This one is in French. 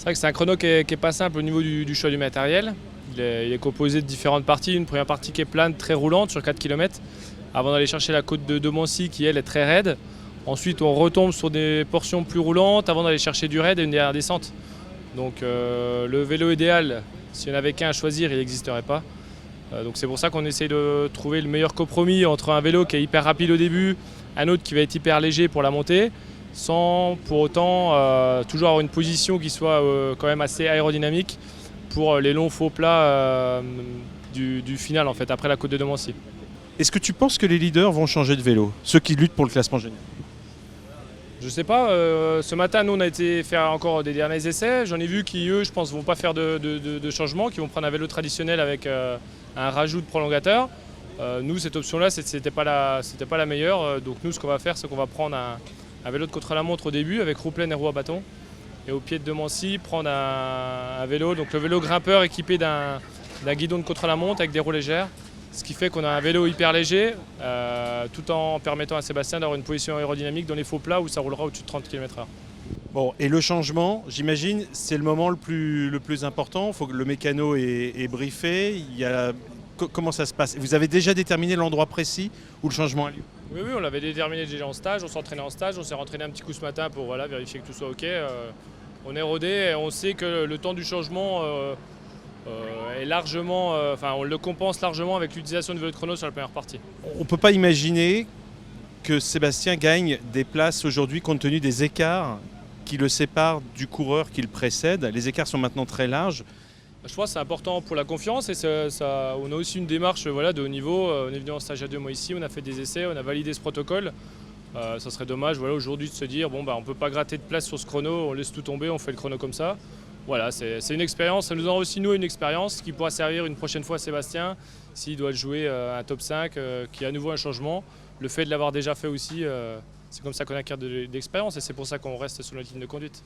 vrai que c'est un chrono qui est pas simple au niveau du choix du matériel. Il est composé de différentes parties. Une première partie qui est plane, très roulante sur 4 km, avant d'aller chercher la côte de Domancy qui elle est très raide. Ensuite on retombe sur des portions plus roulantes avant d'aller chercher du raid et une dernière descente. Donc le vélo idéal, s'il n'y en avait qu'un à choisir, il n'existerait pas. Donc c'est pour ça qu'on essaye de trouver le meilleur compromis entre un vélo qui est hyper rapide au début, un autre qui va être hyper léger pour la montée, sans pour autant toujours avoir une position qui soit quand même assez aérodynamique pour les longs faux plats du final en fait, après la côte de Domancy. Est-ce que tu penses que les leaders vont changer de vélo, ceux qui luttent pour le classement général? Je sais pas, ce matin nous on a été faire encore des derniers essais, j'en ai vu qui eux je pense vont pas faire de changement, qui vont prendre un vélo traditionnel avec un rajout de prolongateur. Nous cette option là c'était pas la meilleure, donc nous ce qu'on va faire c'est qu'on va prendre un vélo de contre-la-montre au début avec roue pleine et roue à bâton. Et au pied de Domancy prendre un vélo, donc le vélo grimpeur équipé d'un guidon de contre-la-montre avec des roues légères. Ce qui fait qu'on a un vélo hyper léger, tout en permettant à Sébastien d'avoir une position aérodynamique dans les faux plats où ça roulera au-dessus de 30 km/h. Bon, et le changement, j'imagine, c'est le moment le plus important. Il faut que le mécano est briefé. Comment ça se passe? Vous avez déjà déterminé l'endroit précis où le changement a lieu? Oui, on l'avait déterminé déjà en stage, on s'entraînait en stage, on s'est rentraîné un petit coup ce matin pour vérifier que tout soit OK. On est rodé et on sait que le temps du changement est largement, on le compense largement avec l'utilisation du vélo de chrono sur la première partie. On ne peut pas imaginer que Sébastien gagne des places aujourd'hui compte tenu des écarts qui le séparent du coureur qui le précède. Les écarts sont maintenant très larges. Je crois que c'est important pour la confiance et on a aussi une démarche de haut niveau. On est venu en stage à 2 mois ici, on a fait des essais, on a validé ce protocole. Ça serait dommage aujourd'hui de se dire on ne peut pas gratter de place sur ce chrono, on laisse tout tomber, on fait le chrono comme ça. Voilà, c'est une expérience, ça nous en aussi nous une expérience qui pourra servir une prochaine fois à Sébastien s'il doit jouer un top 5, qui est à nouveau un changement. Le fait de l'avoir déjà fait aussi, c'est comme ça qu'on acquiert de l'expérience et c'est pour ça qu'on reste sur notre ligne de conduite.